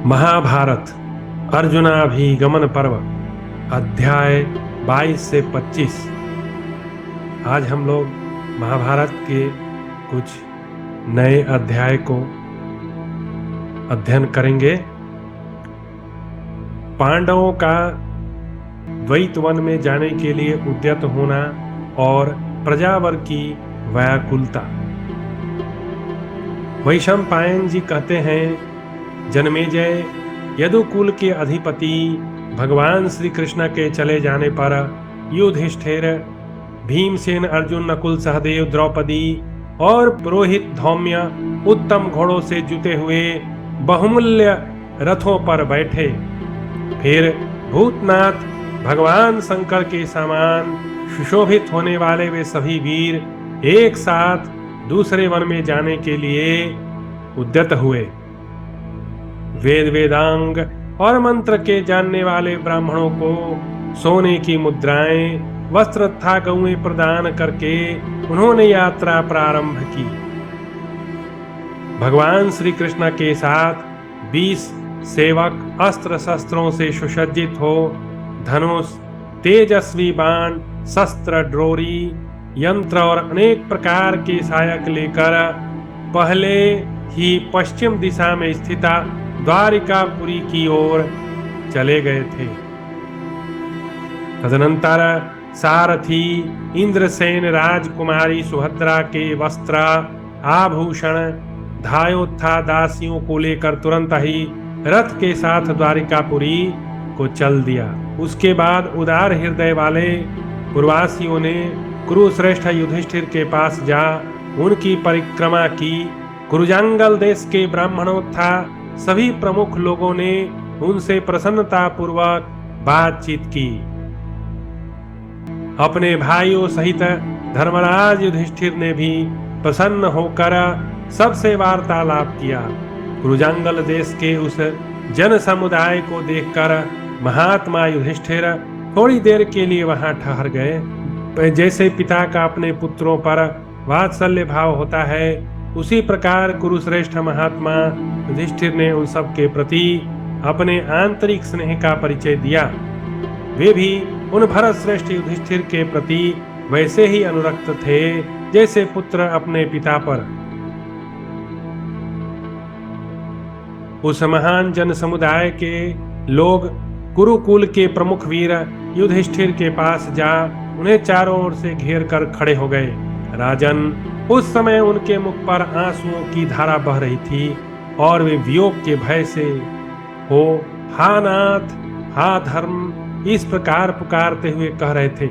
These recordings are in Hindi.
महाभारत अर्जुनाभिगमन पर्व अध्याय 22 से 25। आज हम लोग महाभारत के कुछ नए अध्याय को अध्ययन करेंगे। पांडवों का द्वैत वन में जाने के लिए उद्यत होना और प्रजावर की व्याकुलता। वैशंपायन जी कहते हैं, जन्मेजय, यदुकुल के अधिपति भगवान श्री कृष्ण के चले जाने पर युधिष्ठिर, भीमसेन, अर्जुन, नकुल, सहदेव, द्रौपदी और पुरोहित धौम्य उत्तम घोड़ों से जुते हुए बहुमूल्य रथों पर बैठे। फिर भूतनाथ भगवान शंकर के समान सुशोभित होने वाले वे सभी वीर एक साथ दूसरे वन में जाने के लिए उद्यत हुए। वेद वेदांग और मंत्र के जानने वाले ब्राह्मणों को सोने की मुद्राएं, वस्त्र तथा गौएं प्रदान करके उन्होंने यात्रा प्रारंभ की। भगवान श्री कृष्ण के साथ 20 सेवक अस्त्र शस्त्रों से सुसज्जित हो धनुष, तेजस्वी बाण, शस्त्र, ड्रोरी, यंत्र और अनेक प्रकार के सहायक लेकर पहले ही पश्चिम दिशा में स्थित द्वारिकापुरी की ओर चले गए थे। तदनंतर सारथी इंद्रसेन राजकुमारी सुभद्रा के वस्त्र आभूषण धायोत्था दासियों को लेकर तुरंत ही रथ के साथ द्वारिकापुरी को चल दिया। उसके बाद उदार हृदय वाले पुरवासियों ने कुरुश्रेष्ठ युधिष्ठिर के पास जा उनकी परिक्रमा की। कुरुजांगल देश के ब्राह्मणों तथा सभी प्रमुख लोगों ने उनसे प्रसन्नता पूर्वक बातचीत की। अपने भाइयों सहित धर्मराज युधिष्ठिर ने भी प्रसन्न होकर सबसे वार्तालाप किया। कुरुजांगल देश के उस जन समुदाय को देखकर महात्मा युधिष्ठिर थोड़ी देर के लिए वहां ठहर गए। जैसे पिता का अपने पुत्रों पर वात्सल्य भाव होता है, उसी प्रकार कुरुश्रेष्ठ महात्मा युधिष्ठिर ने उन सब के प्रति अपने आंतरिक स्नेह का परिचय दिया। वे भी उन भरत श्रेष्ठ युधिष्ठिर के प्रति वैसे ही अनुरक्त थे जैसे पुत्र अपने पिता पर। उस महान जन समुदाय के लोग कुरुकुल के प्रमुख वीर युधिष्ठिर के पास जा उन्हें चारों ओर से घेर कर खड़े हो गए। राजन, उस समय उनके मुख पर आंसुओं की धारा बह रही थी और वे वियोग के भय से हो हा नाथ, हा धर्म, इस प्रकार पुकारते हुए कह रहे थे।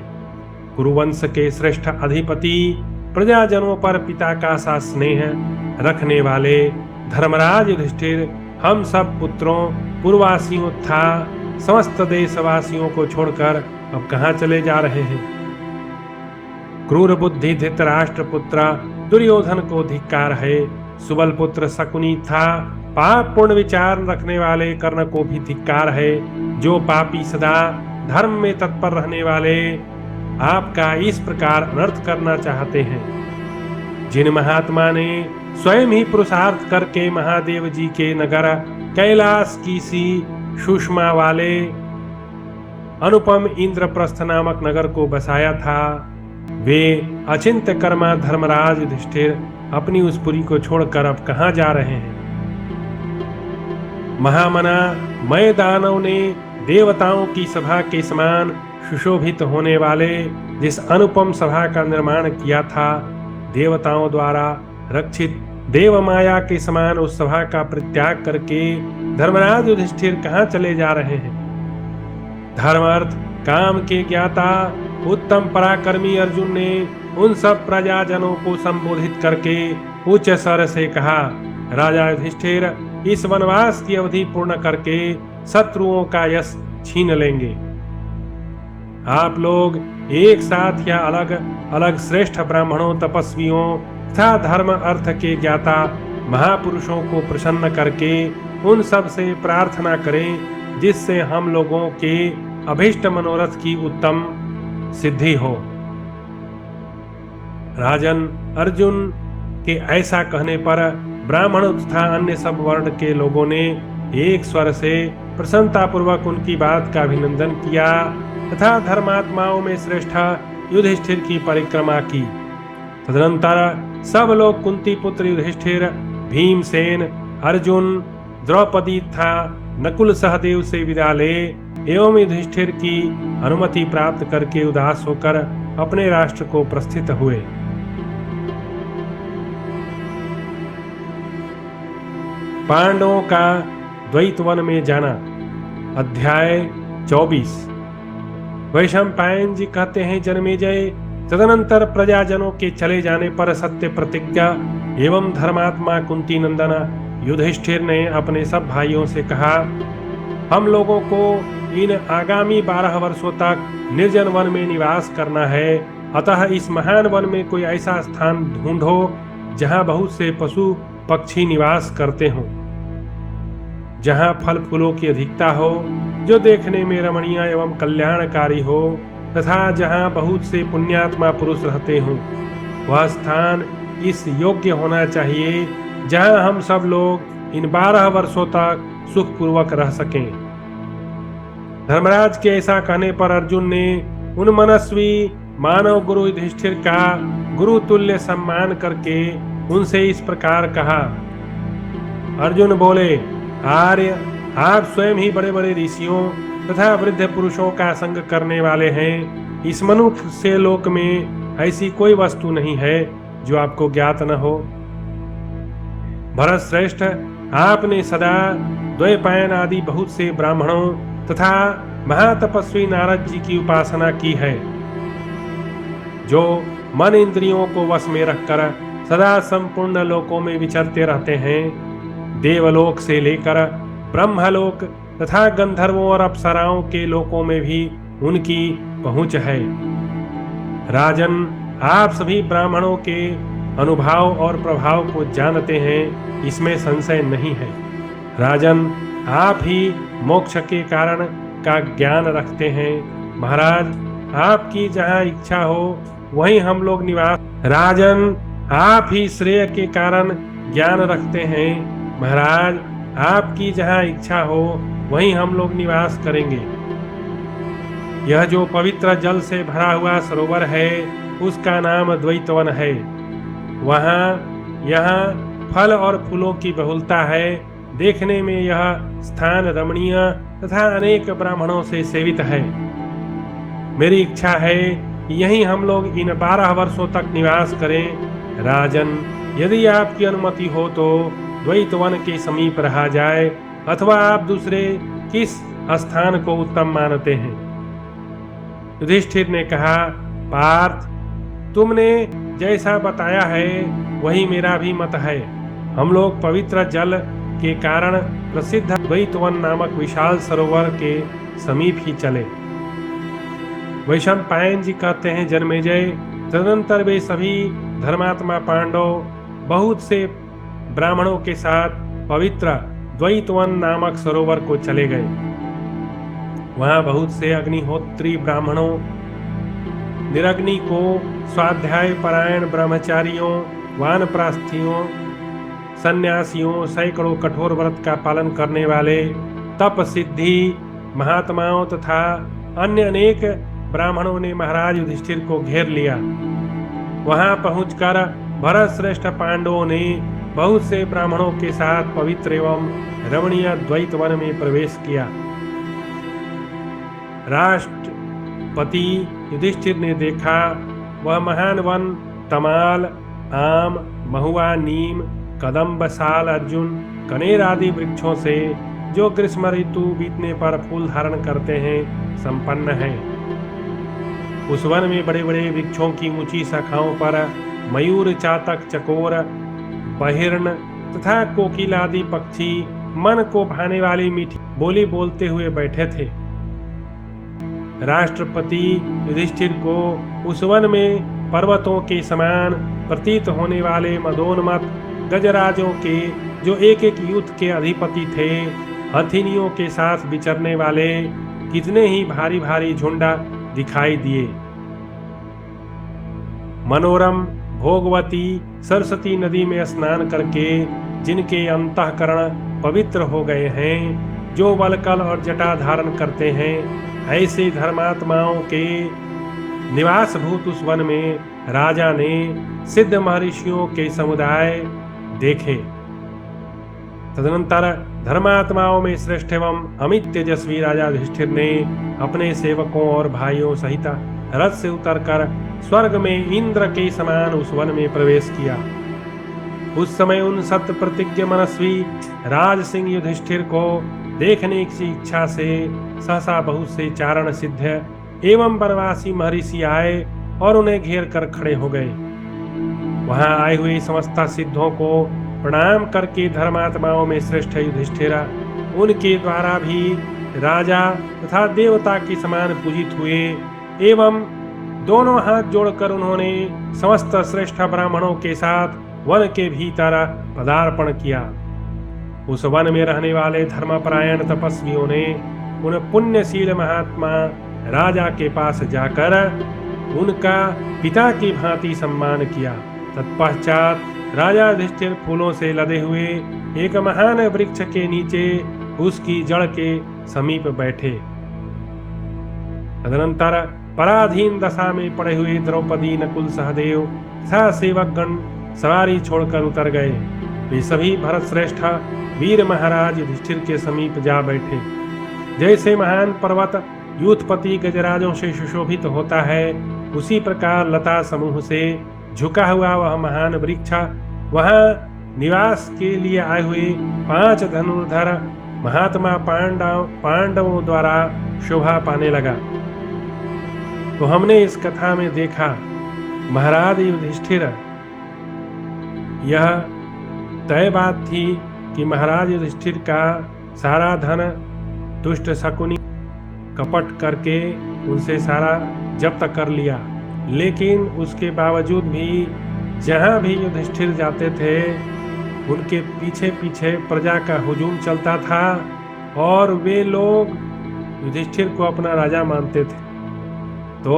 कुरुवंश के श्रेष्ठ अधिपति, प्रजाजनों पर पिता का सा स्नेह रखने वाले धर्मराज युधिष्ठिर हम सब पुत्रों, पुरवासियों तथा समस्त देशवासियों को छोड़कर अब कहाँ चले जा रहे हैं? क्रूर बुद्धि धृतराष्ट्र पुत्र दुर्योधन को धिक्कार है। सुबल पुत्र शकुनी था। पाप पूर्ण विचार रखने वाले कर्ण को भी धिक्कार है। जो पापी सदा धर्म में तत्पर रहने वाले आपका इस प्रकार अनर्थ करना चाहते हैं। जिन महात्मा ने स्वयं ही पुरुषार्थ करके महादेव जी के नगर कैलाश की सी सुषमा वाले अनुपम इंद्रप्रस्थ नामक नगर को बसाया था, वे अचिंत्य कर्मा धर्मराज युधिष्ठिर अपनी उस पुरी को छोड़कर अब कहाँ जा रहे हैं? महामना मय दानव ने देवताओं की सभा के समान सुशोभित होने वाले जिस अनुपम सभा का निर्माण किया था, देवताओं द्वारा रक्षित देवमाया के समान उस सभा का परित्याग करके धर्मराज युधिष्ठिर कहाँ चले जा रहे हैं? धर्म अर्थ काम के ज्ञाता उत्तम पराक्रमी अर्जुन ने उन सब प्रजाजनों को संबोधित करके उच्च स्वर से कहा, राजा युधिष्ठिर, इस वनवास की अवधि पूर्ण करके शत्रुओं का यश छीन लेंगे। आप लोग एक साथ या अलग अलग श्रेष्ठ ब्राह्मणों, तपस्वियों तथा धर्म अर्थ के ज्ञाता महापुरुषों को प्रसन्न करके उन सब से प्रार्थना करें जिससे हम लोगों के अभीष्ट मनोरथ की उत्तम सिद्धि हो। राजन, अर्जुन के ऐसा कहने पर ब्राह्मण तथा अन्य सब वर्ण के लोगों ने एक स्वर से प्रसन्नतापूर्वक उनकी बात का अभिनंदन किया तथा धर्मात्माओं में श्रेष्ठ युधिष्ठिर की परिक्रमा की। तदनंतर सब लोग कुंती पुत्र युधिष्ठिर, भीमसेन, अर्जुन, द्रौपदी तथा नकुल सहदेव से विदा ले एवं युधिष्ठिर की अनुमति प्राप्त करके उदास होकर अपने राष्ट्र को प्रस्थित हुए। पांडवों का द्वैतवन में जाना। अध्याय 24। वैशंपायन जी कहते हैं, जन्मेजय, तदनंतर प्रजाजनों के चले जाने पर सत्य प्रतिज्ञा एवं धर्मात्मा कुंती नंदन युधिष्ठिर ने अपने सब भाइयों से कहा, हम लोगों को इन आगामी 12 वर्षों तक निर्जन वन में निवास करना है। अतः इस महान वन में कोई ऐसा स्थान ढूंढो जहां बहुत से पशु पक्षी निवास करते हों, जहां फल फूलों की अधिकता हो, जो देखने में रमणीय एवं कल्याणकारी हो तथा जहां बहुत से पुण्यात्मा पुरुष रहते हों। वह स्थान इस योग्य होना चाहिए जहां हम सब लोग इन 12 वर्षों तक सुखपूर्वक रह सकें। धर्मराज के ऐसा कहने पर अर्जुन ने उन मनस्वी मानव गुरु युधिष्ठिर का गुरु तुल्य सम्मान करके उनसे इस प्रकार कहा। अर्जुन बोले, आर्य, आप स्वयं ही बड़े बड़े ऋषियों तथा वृद्ध पुरुषों का संग करने वाले हैं। इस मनुष्य से लोक में ऐसी कोई वस्तु नहीं है जो आपको ज्ञात न हो। भरत श्रेष्ठ, आपने सदा द्वैपायन आदि बहुत से ब्राह्मणों तथा महातपस्वी नारद जी की उपासना की है, जो मन इंद्रियों को वश में रखकर सदा संपूर्ण लोकों में विचरते रहते हैं। देवलोक से लेकर ब्रह्मलोक तथा गंधर्वों और अप्सराओं के लोकों में भी उनकी पहुंच है। राजन, आप सभी ब्राह्मणों के अनुभाव और प्रभाव को जानते हैं, इसमें संशय नहीं है। राजन, आप ही मोक्ष के कारण का ज्ञान रखते हैं। महाराज, आपकी जहाँ इच्छा हो वहीं हम लोग निवास। राजन, आप ही श्रेय के कारण ज्ञान रखते हैं। महाराज, आपकी जहाँ इच्छा हो वहीं हम लोग निवास करेंगे। यह जो पवित्र जल से भरा हुआ सरोवर है उसका नाम द्वैतवन है। यहाँ फल और फूलों की बहुलता है। देखने में यह स्थान रमणीय तथा अनेक ब्राह्मणों से सेवित है। मेरी इच्छा है कि यहीं हम लोग इन 12 वर्षों तक निवास करें। राजन, यदि आपकी अनुमति हो तो द्वैतवन के समीप रहा जाए, अथवा आप दूसरे किस स्थान को उत्तम मानते हैं? युधिष्ठिर ने कहा, पार्थ, तुमने जैसा बताया है वही मेरा भी मत है। हम लोग पवित्र जल के कारण प्रसिद्ध द्वैतवन नामक विशाल सरोवर के समीप ही चले। वैशंपायन जी कहते हैं, जन्मेजय, तदनंतर वे सभी धर्मात्मा पांडव बहुत से ब्राह्मणों के साथ पवित्र द्वैतवन नामक सरोवर को चले गए। वहां बहुत से अग्निहोत्री ब्राह्मणों, निरग्नि को स्वाध्याय परायण ब्रह्मचारियों, वानप्रस्थियों, सन्यासियों, सैकड़ों कठोर व्रत का पालन करने वाले तप सिद्धि महात्माओं तथा अन्य अनेक ब्राह्मणों ने महाराज युधिष्ठिर को घेर लिया। वहां पहुंचकर भरत श्रेष्ठ पांडवों ने बहुत से ब्राह्मणों के साथ पवित्र एवं रमणीय द्वैतवन में प्रवेश किया। राष्ट्रपति युधिष्ठिर ने देखा, वह महान वन तमाल, आम, महुआ, नीम, कदम्ब, साल, अर्जुन, कनेर आदि वृक्षों से, जो ग्रीष्म ऋतु बीतने पर फूल धारण करते हैं, संपन्न है। उस वन में बड़े बड़े वृक्षों की ऊंची शाखाओं पर मयूर, चातक, चकोर, बहिर्ण तथा कोकिल आदि पक्षी मन को भाने वाली मीठी बोली बोलते हुए बैठे थे। राष्ट्रपति युधिष्ठिर को उस वन में पर्वतों के समान प्रतीत होने वाले मदोन्मत्त गजराजों के, जो एक एक युद्ध के अधिपति थे, हथिनियों के साथ विचरने वाले कितने ही भारी भारी झुंडा दिखाई दिए। मनोरम भोगवती सरस्वती नदी में स्नान करके जिनके अंतःकरण पवित्र हो गए हैं। जो वलकल और जटा धारण करते हैं, ऐसे धर्मात्माओं के निवासभूत उस वन में राजा ने सिद्ध महर्षियों के समुदाय देखे। तदनंतर धर्मात्माओं में श्रेष्ठ एवं अमित तेजस्वी राजा युधिष्ठिर ने अपने सेवकों और भाइयों सहित रथ से उतरकर स्वर्ग में इंद्र के समान उस वन में प्रवेश किया। उस समय उन सत्य प्रतिज्ञ मनस्वी राज सिंह युधिष्ठिर को देखने की इच्छा से सहसा बहुत से चारण सिद्ध एवं वनवासी महर्षि आए और उन्हें घेर कर खड़े हो गए। वहां आए हुए समस्त सिद्धों को प्रणाम करके धर्मात्माओं में श्रेष्ठ युधिष्ठिर उनके द्वारा भी राजा तथा देवता के समान पूजित हुए एवं दोनों हाथ जोड़कर उन्होंने समस्त श्रेष्ठ ब्राह्मणों के साथ वन के भीतर पदार्पण किया। उस वन में रहने वाले धर्मपरायण तपस्वियों ने उन पुण्यशील महात्मा राजा के पास जाकर उनका पिता की भांति सम्मान किया। तत्पश्चात राजा युधिष्ठिर फूलों से लदे हुए एक महान वृक्ष के नीचे उसकी जड़ के समीप बैठे। तदनंतर पराधीन दशा में पड़े हुए द्रौपदी, नकुल, सहदेव तथा सेवकगण सवारी छोड़कर उतर गए। वे सभी भरत श्रेष्ठ वीर महाराज युधिष्ठिर के समीप जा बैठे। जैसे महान पर्वत यूथपति गजराजों से सुशोभित होता है, उसी प्रकार लता समूह से झुका हुआ वह महान वृक्ष वहां निवास के लिए आए हुए 5 धनुर्धर महात्मा पांडवों द्वारा शोभा पाने लगा। तो हमने इस कथा में देखा महाराज युधिष्ठिर, यह तय बात थी कि महाराज युधिष्ठिर का सारा धन दुष्ट शकुनी कपट करके उनसे सारा जब्त कर लिया, लेकिन उसके बावजूद भी जहां भी युधिष्ठिर जाते थे उनके पीछे पीछे प्रजा का हुजूम चलता था और वे लोग युधिष्ठिर को अपना राजा मानते थे। तो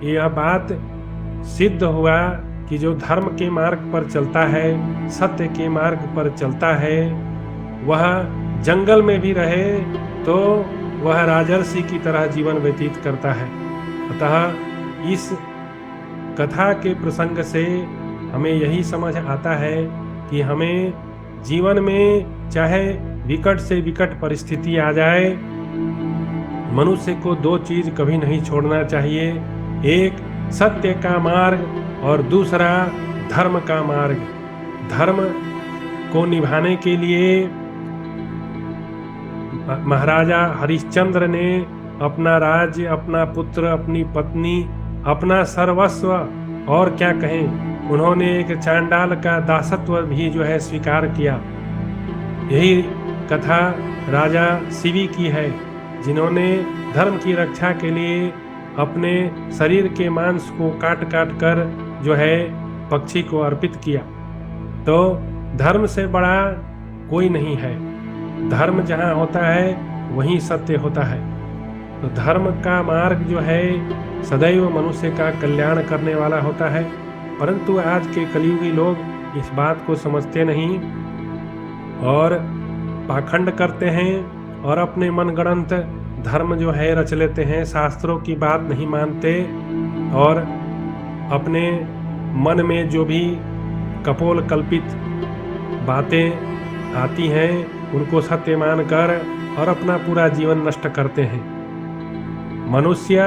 यह बात सिद्ध हुआ कि जो धर्म के मार्ग पर चलता है, सत्य के मार्ग पर चलता है, वह जंगल में भी रहे तो वह राजर्षि की तरह जीवन व्यतीत करता है। अतः इस कथा के प्रसंग से हमें यही समझ आता है कि हमें जीवन में चाहे विकट से विकट परिस्थिति आ जाए, मनुष्य को 2 चीज कभी नहीं छोड़ना चाहिए। एक सत्य का मार्ग और दूसरा धर्म का मार्ग। धर्म को निभाने के लिए महाराजा हरिश्चंद्र ने अपना राज्य, अपना पुत्र, अपनी पत्नी, अपना सर्वस्व और क्या कहें, उन्होंने एक चांडाल का दासत्व भी जो है स्वीकार किया। यही कथा राजा शिवी की है, जिन्होंने धर्म की रक्षा के लिए अपने शरीर के मांस को काट काट कर जो है पक्षी को अर्पित किया। तो धर्म से बड़ा कोई नहीं है। धर्म जहाँ होता है वहीं सत्य होता है। तो धर्म का मार्ग जो है सदैव मनुष्य का कल्याण करने वाला होता है, परंतु आज के कलियुगी लोग इस बात को समझते नहीं और पाखंड करते हैं और अपने मनगढ़ंत धर्म जो है रच लेते हैं, शास्त्रों की बात नहीं मानते और अपने मन में जो भी कपोल कल्पित बातें आती हैं उनको सत्य मानकर और अपना पूरा जीवन नष्ट करते हैं। मनुष्य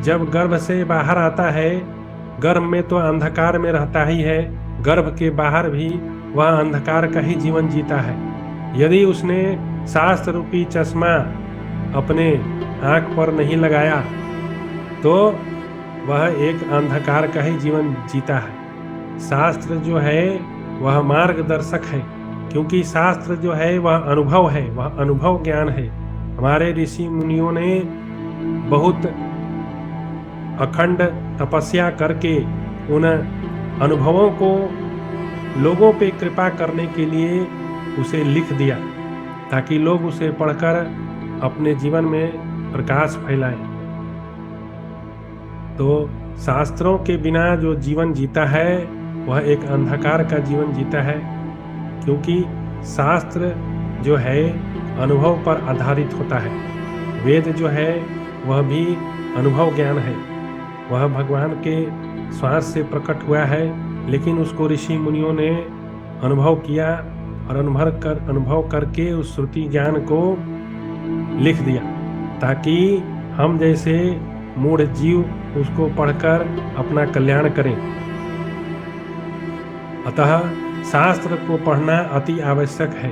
जब गर्भ से बाहर आता है, गर्भ में तो अंधकार में रहता ही है, गर्भ के बाहर भी वह अंधकार का ही जीवन जीता है। यदि उसने शास्त्र रूपी चश्मा अपने आँख पर नहीं लगाया तो वह एक अंधकार का ही जीवन जीता है। शास्त्र जो है वह मार्गदर्शक है, क्योंकि शास्त्र जो है वह अनुभव है, वह अनुभव ज्ञान है। हमारे ऋषि मुनियों ने बहुत अखंड तपस्या करके उन अनुभवों को लोगों पे कृपा करने के लिए उसे लिख दिया, ताकि लोग उसे पढ़कर अपने जीवन में प्रकाश फैलाएं। तो शास्त्रों के बिना जो जीवन जीता है वह एक अंधकार का जीवन जीता है, क्योंकि शास्त्र जो है अनुभव पर आधारित होता है। वेद जो है वह भी अनुभव ज्ञान है, वह भगवान के श्वास से प्रकट हुआ है, लेकिन उसको ऋषि मुनियों ने अनुभव किया और अनुभव करके उस श्रुति ज्ञान को लिख दिया, ताकि हम जैसे मूढ़ जीव उसको पढ़कर अपना कल्याण करें। अतः शास्त्र को पढ़ना अति आवश्यक है।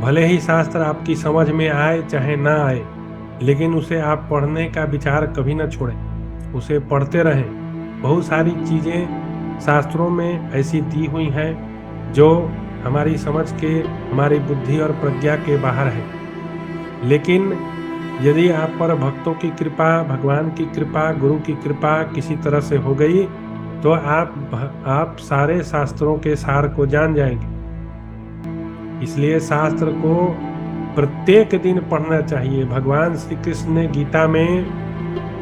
भले ही शास्त्र आपकी समझ में आए चाहे ना आए, लेकिन उसे आप पढ़ने का विचार कभी न छोड़ें, उसे पढ़ते रहें। बहुत सारी चीज़ें शास्त्रों में ऐसी दी हुई हैं जो हमारी समझ के, हमारी बुद्धि और प्रज्ञा के बाहर है, लेकिन यदि आप पर भक्तों की कृपा, भगवान की कृपा, गुरु की कृपा किसी तरह से हो गई तो आप सारे शास्त्रों के सार को जान जाएंगे। इसलिए शास्त्र को प्रत्येक दिन पढ़ना चाहिए। भगवान श्री कृष्ण ने गीता में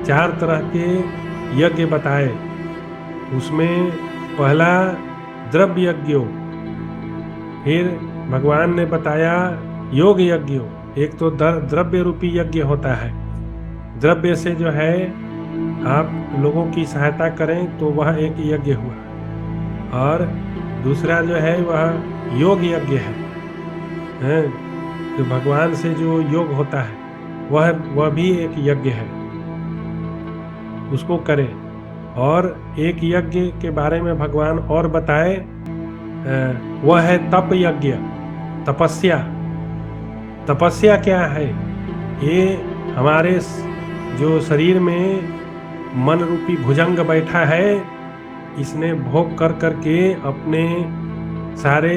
4 तरह के यज्ञ बताए। उसमें पहला द्रव्य यज्ञ, फिर भगवान ने बताया योग यज्ञ। एक तो द्रव्य रूपी यज्ञ होता है, द्रव्य से जो है आप लोगों की सहायता करें तो वह एक यज्ञ हुआ। और दूसरा जो है वह योग यज्ञ है, तो भगवान से जो योग होता है वह भी एक यज्ञ है, उसको करें। और एक यज्ञ के बारे में भगवान और बताए, वह है तप यज्ञ, तपस्या। तपस्या क्या है? ये हमारे जो शरीर में मन रूपी भुजंग बैठा है, इसने भोग कर करके अपने सारे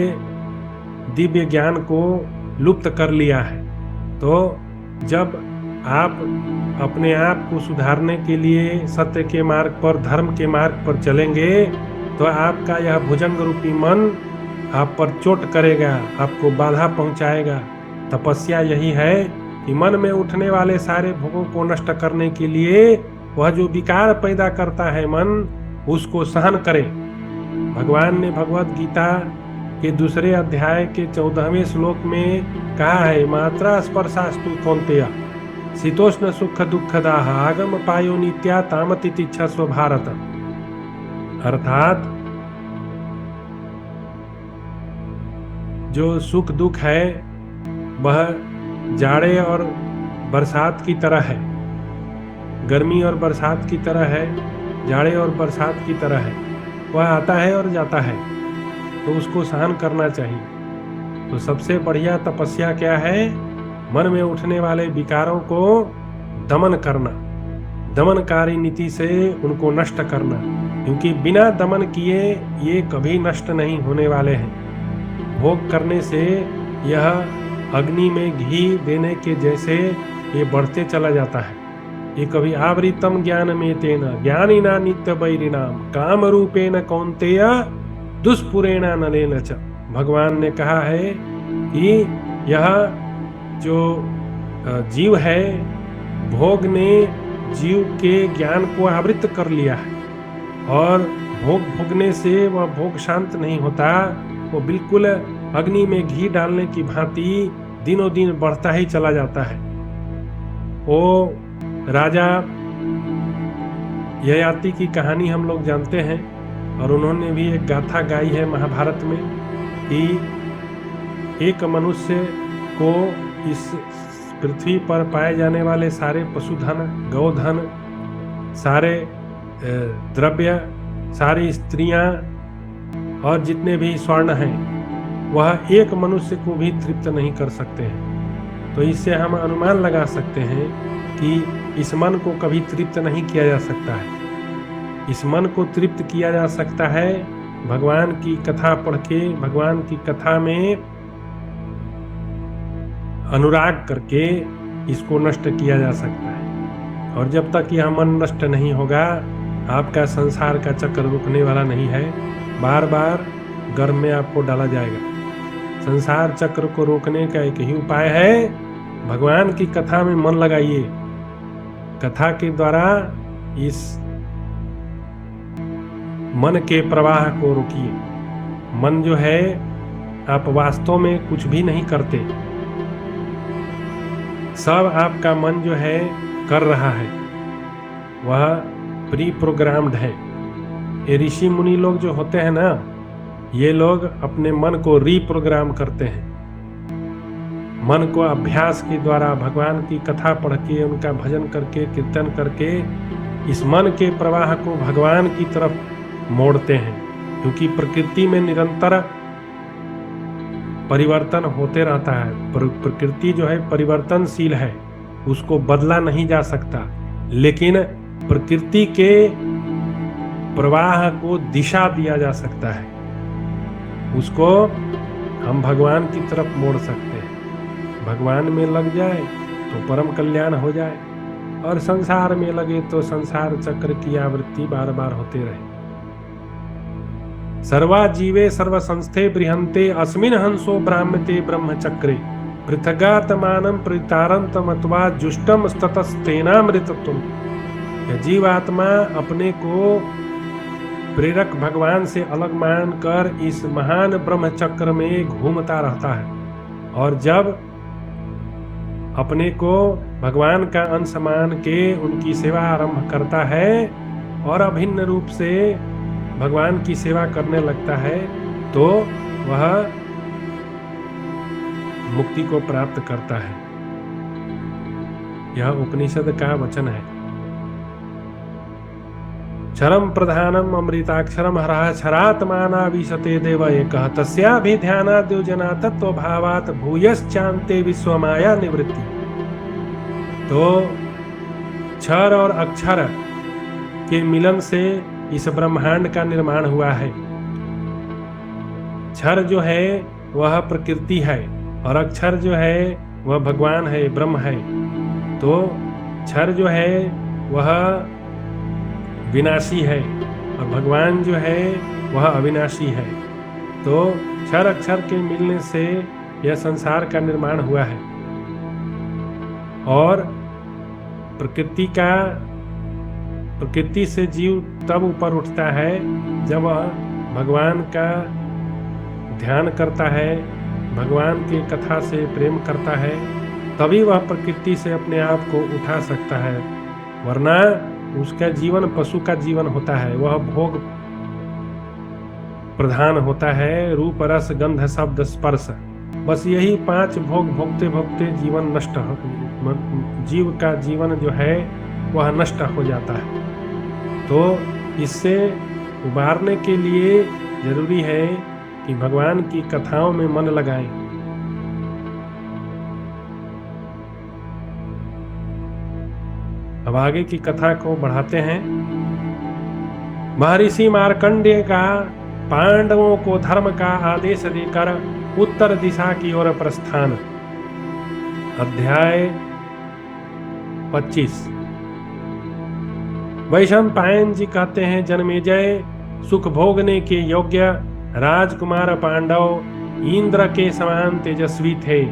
दिव्य ज्ञान को लुप्त कर लिया है। तो जब आप अपने आप को सुधारने के लिए सत्य के मार्ग पर, धर्म के मार्ग पर चलेंगे, तो आपका यह भुजंग रूपी मन आप पर चोट करेगा, आपको बाधा पहुंचाएगा। तपस्या यही है कि मन में उठने वाले सारे भोगों को नष्ट करने के लिए वह जो विकार पैदा करता है मन, उसको सहन करे। भगवान ने भगवत गीता के 2 अध्याय के 14वें श्लोक में कहा है, मात्रा स्पर्शास्तु कौन्तेय शीतोष्ण सुख दुःखदाः आगम पायो नित्या तामति तिच्छस्व भारत। अर्थात जो सुख दुख है वह जाड़े और बरसात की तरह है, गर्मी और बरसात की तरह है, जाड़े और बरसात की तरह है। वह आता है और जाता है, तो उसको सहन करना चाहिए। तो सबसे बढ़िया तपस्या क्या है? मन में उठने वाले विकारों को दमन करना, दमनकारी नीति से उनको नष्ट करना, क्योंकि बिना दमन किए ये कभी नष्ट नहीं होने वाले हैं। भोग करने से यह अग्नि में घी देने के जैसे ये बढ़ते चला जाता है। ये कभी आवृतम ज्ञान में तेना ज्ञानिना नित्य वैरिणाम काम रूपेण कौन्तेय दुष्पुरेण नलेन च। भगवान ने कहा है कि यह जो जीव है, भोग ने जीव के ज्ञान को आवृत कर लिया है, और भोग भोगने से वह भोग शांत नहीं होता, वो बिल्कुल अग्नि में घी डालने की भांति दिनों दिन बढ़ता ही चला जाता है। वो राजा ययाति की कहानी हम लोग जानते हैं, और उन्होंने भी एक गाथा गाई है महाभारत में कि एक मनुष्य को इस पृथ्वी पर पाए जाने वाले सारे पशुधन, गौधन, सारे द्रव्य, सारी स्त्रियां और जितने भी स्वर्ण हैं, वह एक मनुष्य को भी तृप्त नहीं कर सकते हैं। तो इससे हम अनुमान लगा सकते हैं कि इस मन को कभी तृप्त नहीं किया जा सकता है। इस मन को तृप्त किया जा सकता है भगवान की कथा पढ़ के, भगवान की कथा में अनुराग करके इसको नष्ट किया जा सकता है। और जब तक यह मन नष्ट नहीं होगा, आपका संसार का चक्र रुकने वाला नहीं है, बार बार गर्भ में आपको डाला जाएगा। संसार चक्र को रोकने का एक ही उपाय है, भगवान की कथा में मन लगाइए। कथा के द्वारा इस मन के प्रवाह को रोकिए। मन जो है आप वास्तव में कुछ भी नहीं करते, सब आपका मन जो है कर रहा है, वह प्री प्रोग्राम्ड है। ये ऋषि मुनि लोग जो होते हैं ना, ये लोग अपने मन को रीप्रोग्राम करते हैं। मन को अभ्यास के द्वारा, भगवान की कथा पढ़ के, उनका भजन करके, कीर्तन करके इस मन के प्रवाह को भगवान की तरफ मोड़ते हैं। क्योंकि प्रकृति में निरंतर परिवर्तन होते रहता है। प्रकृति जो है परिवर्तनशील है, उसको बदला नहीं जा सकता, लेकिन प्रकृति के प्रवाह को दिशा दिया जा सकता है। उसको हम भगवान की तरफ मोड़ सकते हैं। भगवान में लग जाए तो परम कल्याण हो जाए, और संसार में लगे तो संसार चक्र की आवृत्ति बार बार होते रहे। सर्वा जीवे सर्व संस्थे बृहंते अस्मिन हंसो ब्राह्मते ब्रह्मचक्रे पृथगात्मानं परितारं तमत्वा जुष्टम स्ततस्तेनामृतत्वम्। जीवात्मा अपने को प्रेरक भगवान से अलग मानकर इस महान ब्रह्म चक्र में घूमता रहता है, और जब अपने को भगवान का अंश मान के उनकी सेवा आरंभ करता है और अभिन्न रूप से भगवान की सेवा करने लगता है, तो वह मुक्ति को प्राप्त करता है। यह उपनिषद का वचन है। क्षरम प्रधानम अमृताक्षरम हरः क्षरात्माना विशते देव एकः तस्याभिध्यानाद् योजना तत्व भावात भूयश्चान्ते विश्वमाया निवृत्ति। तो क्षर और अक्षर के मिलन से इस ब्रह्मांड का निर्माण हुआ है। क्षर जो है वह प्रकृति है, और अक्षर जो है वह भगवान है, ब्रह्म है। तो क्षर जो है वह विनाशी है, और भगवान जो है वह अविनाशी है। तो क्षर अक्षर के मिलने से यह संसार का निर्माण हुआ है। और प्रकृति से जीव तब ऊपर उठता है जब वह भगवान का ध्यान करता है, भगवान की कथा से प्रेम करता है, तभी वह प्रकृति से अपने आप को उठा सकता है। वरना उसका जीवन पशु का जीवन होता है, वह भोग प्रधान होता है, रूप रस गंध शब्द स्पर्श, बस यही 5 भोग भोगते भोगते जीवन नष्ट हो, जीव का जीवन जो है वह नष्ट हो जाता है। तो इससे उबारने के लिए जरूरी है कि भगवान की कथाओं में मन लगाएं। अब आगे की कथा को बढ़ाते हैं। महर्षि मार्कंडेय का पांडवों को धर्म का आदेश देकर उत्तर दिशा की ओर प्रस्थान। अध्याय 25। वैशंपायन जी कहते हैं, जन्मेजय सुख भोगने के योग्य राजकुमार पांडव इंद्र के समान तेजस्वी थे।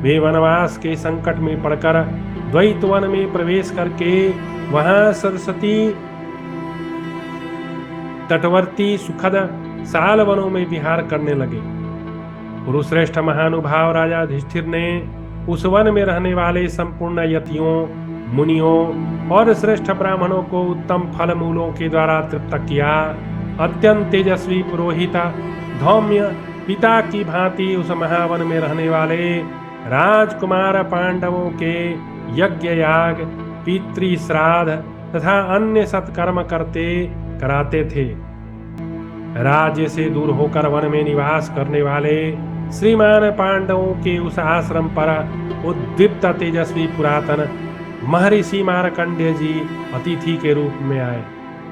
वे वनवास के संकट में पड़कर द्वैत वन में प्रवेश करके वहां सरस्वती तटवर्ती सुखद साल वनों में विहार करने लगे। कुरुश्रेष्ठ महानुभाव राजा युधिष्ठिर ने उस वन में रहने वाले संपूर्ण यतियों, मुनियों और श्रेष्ठ ब्राह्मणों को उत्तम फल मूलों के द्वारा तृप्त किया। अत्यंत तेजस्वी पुरोहित धौम्य पिता की भांति उस महावन में रहने वाले राजकुमार पांडवों के यज्ञ याग, पितृ श्राद्ध तथा अन्य सत्कर्म कराते थे। राज्य से दूर होकर वन में निवास करने वाले श्रीमान पांडवों के उस आश्रम पर उद्दीप्त तेजस्वी पुरातन महर्षि मार्कंडेय जी अतिथि के रूप में आए।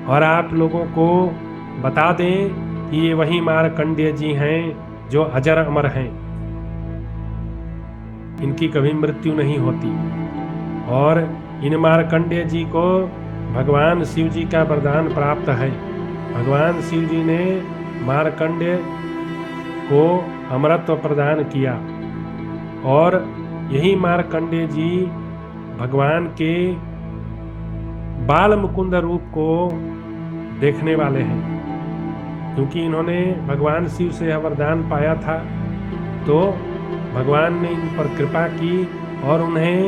और आप लोगों को बता दें कि ये वही मार्कंडेय जी हैं जो अजर अमर हैं, इनकी कभी मृत्यु नहीं होती। और इन मार्कंडेय जी को भगवान शिव जी का वरदान प्राप्त है। भगवान शिव जी ने मार्कंडेय को अमरत्व प्रदान किया, और यही मार्कंडेय जी भगवान के बाल मुकुंद रूप को देखने वाले हैं। क्योंकि इन्होंने भगवान शिव से यह वरदान पाया था तो भगवान ने इन पर कृपा की और उन्हें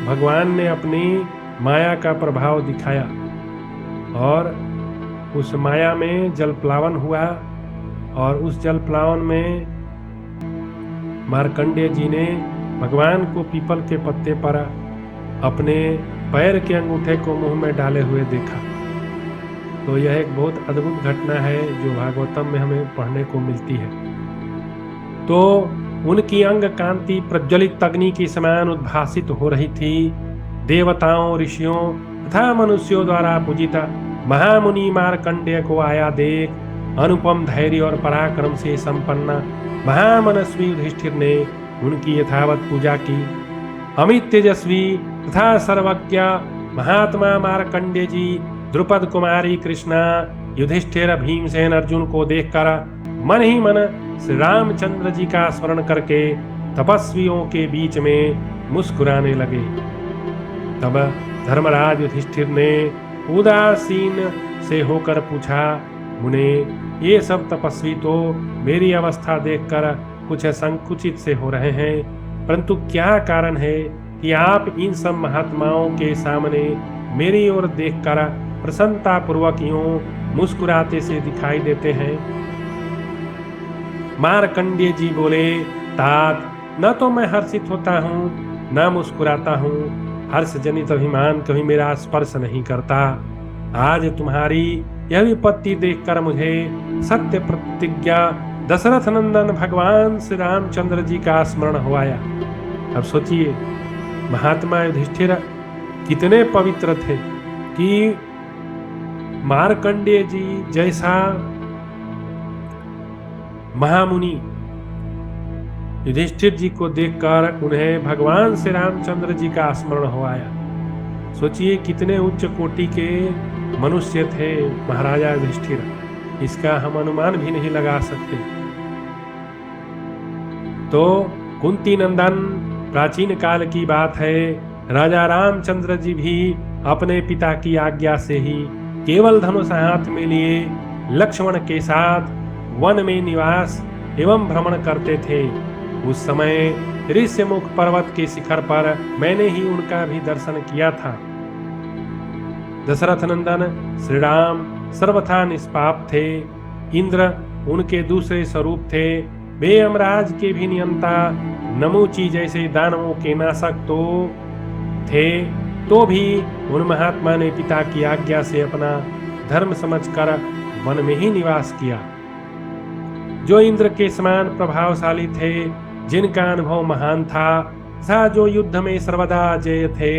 भगवान ने अपनी माया का प्रभाव दिखाया और उस माया में जल प्लावन हुआ। और उस जल प्लावन में मार्कंडेय जी ने भगवान को पीपल के पत्ते पर अपने पैर के अंगूठे को मुंह में डाले हुए देखा। तो यह एक बहुत अद्भुत घटना है जो भागवतम में हमें पढ़ने को मिलती है। तो उनकी अंग कांति प्रज्वलित अग्नि के समान उद्भासित हो रही थी। देवताओं, ऋषियों तथा मनुष्यों द्वारा पूजित महामुनि मार्कंडेय को आया देख अनुपम धैर्य और पराक्रम से संपन्न महामनस्वी युधिष्ठिर ने उनकी यथावत पूजा की। अमित तेजस्वी तथा सर्वज्ञ महात्मा मार्कंडेय जी द्रुपद कुमारी कृष्णा युधिष्ठिर भीमसेन अर्जुन को देखकर मन ही मन श्री रामचंद्र जी का स्मरण करके तपस्वियों के बीच में मुस्कुराने लगे। तब धर्मराज युधिष्ठिर ने उदासीन से होकर पूछा, मुने ये सब तपस्वी तो मेरी अवस्था देखकर कुछ संकुचित से हो रहे हैं, परंतु क्या कारण है कि आप इन सब महात्माओं के सामने मेरी ओर देखकर प्रसन्नता पूर्वक यूं मुस्कुराते से दिखाई देते हैं। मार्कंडेय जी बोले, तात न तो मैं हर्षित होता हूँ न मुस्कुराता हूँ। हर्ष जनित अभिमान कभी मेरा स्पर्श नहीं करता। आज तुम्हारी यह विपत्ति देखकर मुझे सत्य प्रतिज्ञा दशरथ नंदन भगवान श्री रामचंद्र जी का स्मरण हो आया। अब सोचिए महात्मा युधिष्ठिर कितने पवित्र थे कि मार्कंडेय जी जैसा महामुनि युधिष्ठिर जी को देखकर उन्हें भगवान श्री रामचंद्र जी का स्मरण हो आया। सोचिए कितने उच्च कोटि के मनुष्य थे महाराजा युधिष्ठिर, इसका हम अनुमान भी नहीं लगा सकते। तो कुंती नंदन प्राचीन काल की बात है, राजा रामचंद्र जी भी अपने पिता की आज्ञा से ही केवल धनुष हाथ में लिए लक्ष्मण के साथ वन में निवास एवं भ्रमण करते थे। उस समय ऋष्यमुख पर्वत के शिखर पर मैंने ही उनका भी दर्शन किया था। दशरथ नंदन श्री राम सर्वथा निष्पाप थे। इंद्र उनके दूसरे स्वरूप थे। वे यमराज के भी नियंता, नमूची जैसे दानवों के नाशक तो थे, तो भी उन महात्मा ने पिता की आज्ञा से अपना धर्म समझकर वन में ही निवास किया। जो इंद्र के समान प्रभावशाली थे, जिनका अनुभव महान था तथा जो युद्ध में सर्वदा जय थे,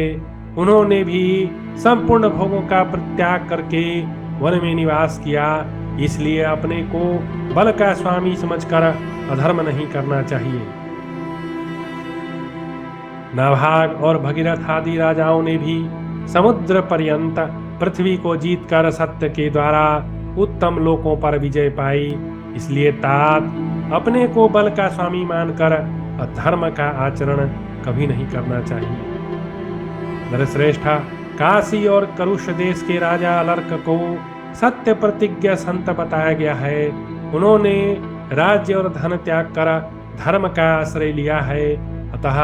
उन्होंने भी संपूर्ण भोगों का परित्याग करके वन में निवास किया। इसलिए अपने को बल का स्वामी समझकर अधर्म नहीं करना चाहिए। नाभाग और भगीरथ आदि राजाओं ने भी समुद्र पर्यंत पृथ्वी को जीतकर सत्य के द्वारा उत्तम लोकों पर विजय पाई। इसलिए तात अपने को बल का स्वामी मानकर अधर्म का आचरण कभी नहीं करना चाहिए। नरश्रेष्ठा, काशी और करुष देश के राजा अलर्क को सत्य प्रतिज्ञा संत बताया गया है। उन्होंने राज्य और धन त्याग कर धर्म का आश्रय लिया है। अतः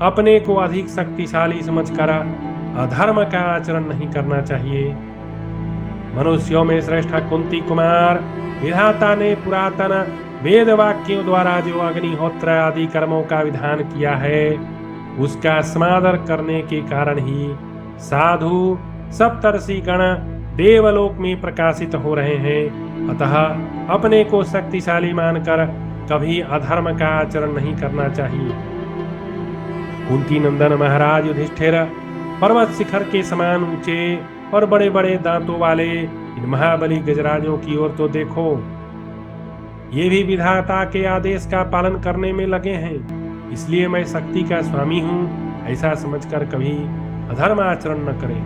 अपने को अधिक शक्तिशाली समझकर अधर्म का आचरण नहीं करना चाहिए। मनुष्यों में श्रेष्ठ कुंती कुमार विधाता ने पुरातन वेद वाक्यों द्वारा जो अग्निहोत्र आदि कर्मों का विधान किया है, उसका समादर करने के कारण ही साधु सप्तर्षि गण देवलोक में प्रकाशित हो रहे हैं। अतः अपने को शक्तिशाली मानकर कभी अधर्म का आचरण नहीं करना चाहिए। कुंती नंदन महाराज युधिष्ठिर पर्वत शिखर के समान ऊंचे और बड़े बड़े दांतों वाले इन महाबली गजराजों की ओर तो देखो, ये भी विधाता के आदेश का पालन करने में लगे हैं। इसलिए मैं शक्ति का स्वामी हूं, ऐसा समझकर कभी अधर्म आचरण न करें।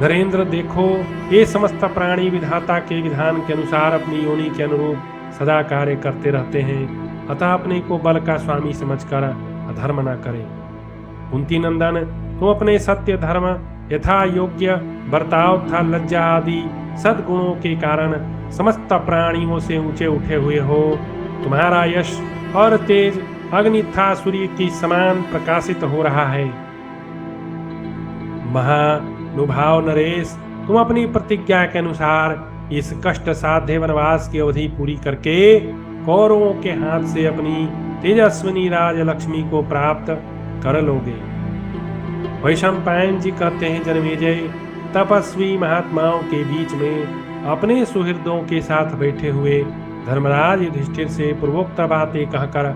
नरेंद्र देखो, ये समस्त प्राणी विधाता के विधान के अनुसार अपनी योनि के अनुरूप सदा कार्य करते रहते हैं। अतः अपने को बल का स्वामी समझकर अधर्म न करें। कुंती नंदन, तुम अपने सत्य, धर्म, यथा योग्य बर्ताव तथा लज्जा आदि सद्गुणों के कारण समस्त प्राणियों से ऊंचे उठे हुए हो। तुम्हारा यश और तेज अग्निथा सूर्य की समान प्रकाशित हो रहा है। महानुभाव नरेश, तुम अपनी प्रतिज्ञा के अनुसार इस कष्ट साध्य वनवास की अवधि पूरी करके कौरवों के हाथ से अपनी तेजस्विनी राज लक्ष्मी को प्राप्त कर लोगे। वैशंपायन जी कहते हैं, जन्मेजय, तपस्वी महात्माओं के बीच में अपने सुहृदों के साथ बैठे हुए धर्मराज युधिष्ठिर से पूर्वोक्त बातें कहकर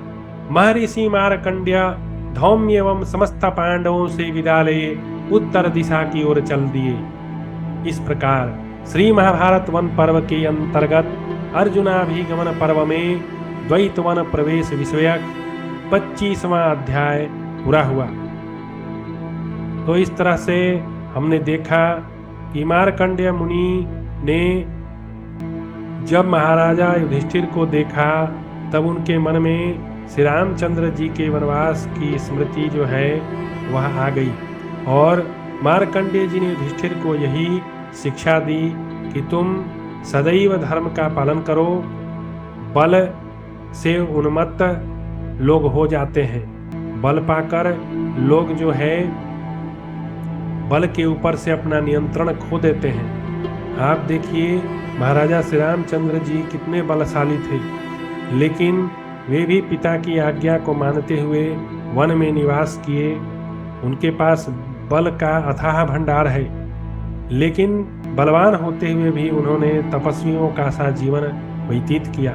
महर्षि मार्कंड्य धौम्य एवं समस्त पांडवों से विदा ले उत्तर दिशा की ओर चल दिए। इस प्रकार श्री महाभारत वन पर्व के अंतर्गत अर्जुनाभिगमन पर्व में द्वैत वन प्रवेश विषयक 25वां अध्याय पूरा हुआ। तो इस तरह से हमने देखा कि मार्कंडेय मुनि ने जब महाराजा युधिष्ठिर को देखा तब उनके मन में श्री रामचंद्र जी के वनवास की स्मृति जो है वह आ गई और मार्कंडेय जी ने युधिष्ठिर को यही शिक्षा दी कि तुम सदैव धर्म का पालन करो। बल से उन्मत्त लोग हो जाते हैं, बल पाकर लोग जो है बल के ऊपर से अपना नियंत्रण खो देते हैं। आप देखिए महाराजा श्री रामचंद्र जी कितने बलशाली थे, लेकिन वे भी पिता की आज्ञा को मानते हुए वन में निवास किए। उनके पास बल का अथाह भंडार है, लेकिन बलवान होते हुए भी उन्होंने तपस्वियों का सा जीवन व्यतीत किया।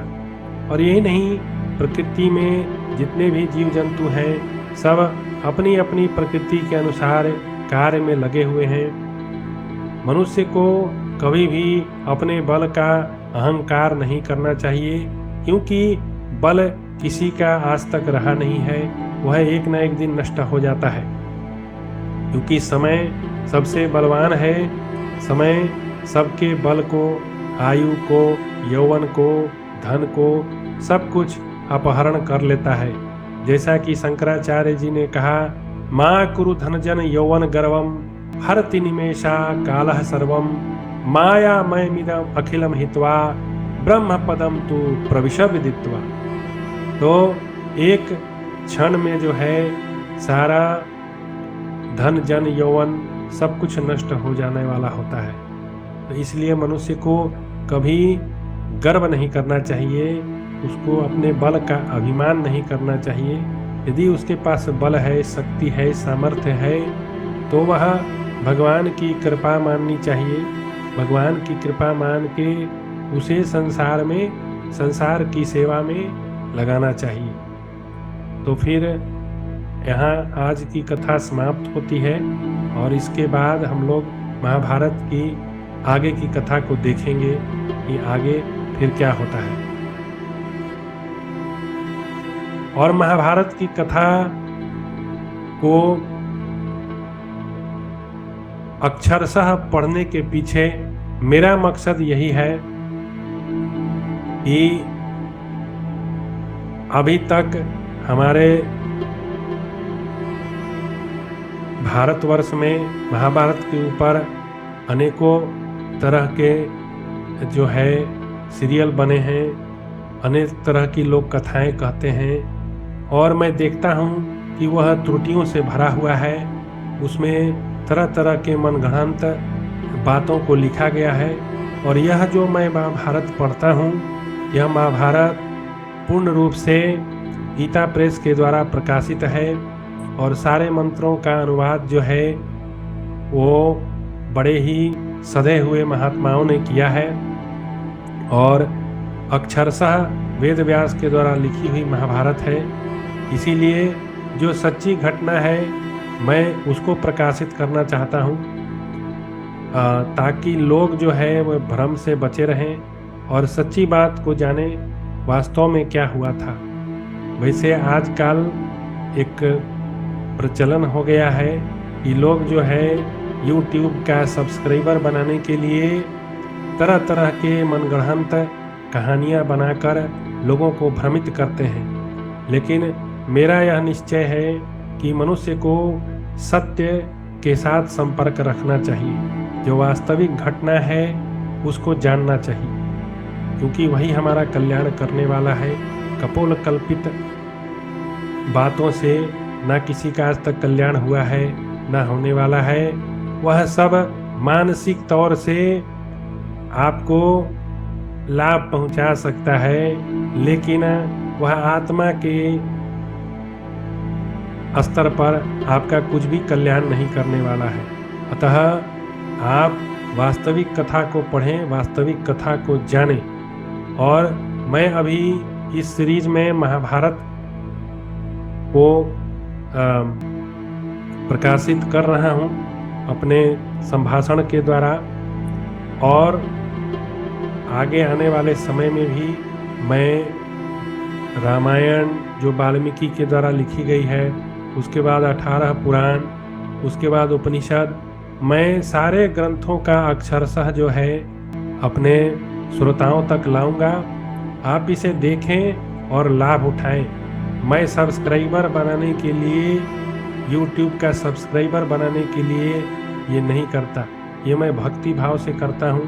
और यही नहीं, प्रकृति में जितने भी जीव जंतु हैं सब अपनी अपनी प्रकृति के अनुसार कार्य में लगे हुए हैं। मनुष्य को कभी भी अपने बल का अहंकार नहीं करना चाहिए, क्योंकि बल किसी का आज तक रहा नहीं है, वह एक न एक दिन नष्ट हो जाता है। क्योंकि समय सबसे बलवान है, समय सबके बल को, आयु को, यौवन को, धन को, सब कुछ अपहरण कर लेता है। जैसा कि शंकराचार्य जी ने कहा, माँ कुरु धनजन यौवन गर्वम हरति निमेषा कालः सर्वम माया मयमिदम अखिलम हित्वा ब्रह्म पदम तु प्रविश विदित्वा। तो एक क्षण में जो है सारा धन जन यौवन सब कुछ नष्ट हो जाने वाला होता है। तो इसलिए मनुष्य को कभी गर्व नहीं करना चाहिए, उसको अपने बल का अभिमान नहीं करना चाहिए। यदि उसके पास बल है, शक्ति है, सामर्थ्य है, तो वह भगवान की कृपा माननी चाहिए। भगवान की कृपा मान के उसे संसार में, संसार की सेवा में लगाना चाहिए। तो फिर यहाँ आज की कथा समाप्त होती है और इसके बाद हम लोग महाभारत की आगे की कथा को देखेंगे कि आगे फिर क्या होता है। और महाभारत की कथा को अक्षरशः पढ़ने के पीछे मेरा मकसद यही है कि अभी तक हमारे भारतवर्ष में महाभारत के ऊपर अनेकों तरह के जो है सीरियल बने हैं, अनेक तरह की लोक कथाएं कहते हैं, और मैं देखता हूँ कि वह त्रुटियों से भरा हुआ है। उसमें तरह तरह के मनगढ़ंत बातों को लिखा गया है। और यह जो मैं महाभारत पढ़ता हूँ, यह महाभारत पूर्ण रूप से गीता प्रेस के द्वारा प्रकाशित है और सारे मंत्रों का अनुवाद जो है वो बड़े ही सधे हुए महात्माओं ने किया है। और अक्षरशः वेद व्यास के द्वारा लिखी हुई महाभारत है। इसीलिए जो सच्ची घटना है मैं उसको प्रकाशित करना चाहता हूँ, ताकि लोग जो है वह भ्रम से बचे रहें और सच्ची बात को जाने वास्तव में क्या हुआ था। वैसे आजकल एक प्रचलन हो गया है कि लोग जो है YouTube का सब्सक्राइबर बनाने के लिए तरह तरह के मनगढ़ंत कहानियाँ बनाकर लोगों को भ्रमित करते हैं। लेकिन मेरा यह निश्चय है कि मनुष्य को सत्य के साथ संपर्क रखना चाहिए। जो वास्तविक घटना है उसको जानना चाहिए, क्योंकि वही हमारा कल्याण करने वाला है। कपोल कल्पित बातों से ना किसी का आज तक कल्याण हुआ है, ना होने वाला है। वह सब मानसिक तौर से आपको लाभ पहुंचा सकता है, लेकिन वह आत्मा के स्तर पर आपका कुछ भी कल्याण नहीं करने वाला है। अतः आप वास्तविक कथा को पढ़ें, वास्तविक कथा को जानें। और मैं अभी इस सीरीज में महाभारत को प्रकाशित कर रहा हूँ अपने संभाषण के द्वारा, और आगे आने वाले समय में भी मैं रामायण जो वाल्मीकि के द्वारा लिखी गई है, उसके बाद 18 पुराण, उसके बाद उपनिषद, मैं सारे ग्रंथों का अक्षरशः जो है अपने श्रोताओं तक लाऊंगा। आप इसे देखें और लाभ उठाएं। मैं सब्सक्राइबर बनाने के लिए, YouTube का सब्सक्राइबर बनाने के लिए ये नहीं करता, ये मैं भक्ति भाव से करता हूँ।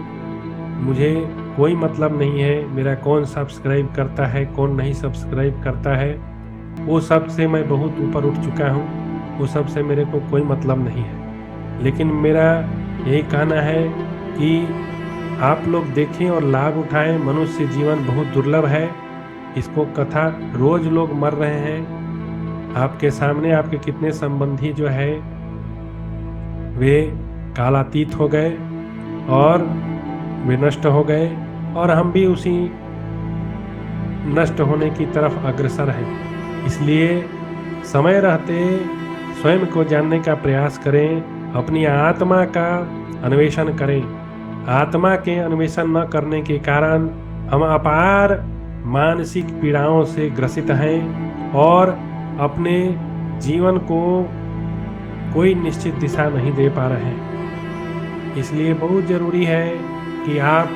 मुझे कोई मतलब नहीं है मेरा कौन सब्सक्राइब करता है, कौन नहीं सब्सक्राइब करता है। वो सब से मैं बहुत ऊपर उठ चुका हूँ, वो सब से मेरे को कोई मतलब नहीं है। लेकिन मेरा यही कहना है कि आप लोग देखें और लाभ उठाएं। मनुष्य जीवन बहुत दुर्लभ है, इसको कथा, रोज लोग मर रहे हैं। आपके सामने आपके कितने संबंधी जो है वे कालातीत हो गए और वे नष्ट हो गए, और हम भी उसी नष्ट होने की तरफ अग्रसर हैं। इसलिए समय रहते स्वयं को जानने का प्रयास करें, अपनी आत्मा का अन्वेषण करें। आत्मा के अन्वेषण न करने के कारण हम अपार मानसिक पीड़ाओं से ग्रसित हैं और अपने जीवन को कोई निश्चित दिशा नहीं दे पा रहे हैं। इसलिए बहुत ज़रूरी है कि आप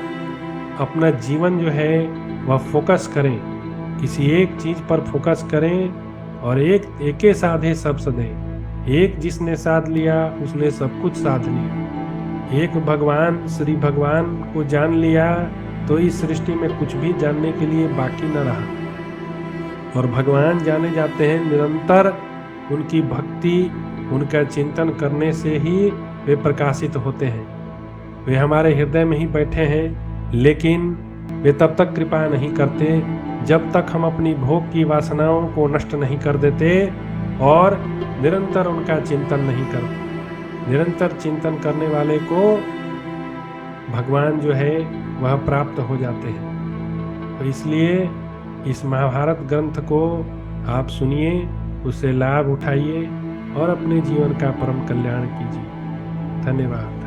अपना जीवन जो है वह फोकस करें, किसी एक चीज़ पर फोकस करें और एक साधे सब सधे। एक जिसने साध लिया उसने सब कुछ साध लिया। एक भगवान, श्री भगवान को जान लिया तो इस सृष्टि में कुछ भी जानने के लिए बाकी न रहा। और भगवान जाने जाते हैं निरंतर उनकी भक्ति, उनका चिंतन करने से ही वे प्रकाशित होते हैं। वे हमारे हृदय में ही बैठे हैं, लेकिन वे तब तक कृपा नहीं करते जब तक हम अपनी भोग की वासनाओं को नष्ट नहीं कर देते और निरंतर उनका चिंतन नहीं करते। निरंतर चिंतन करने वाले को भगवान जो है वह प्राप्त हो जाते हैं। तो इसलिए इस महाभारत ग्रंथ को आप सुनिए, उससे लाभ उठाइए और अपने जीवन का परम कल्याण कीजिए। धन्यवाद।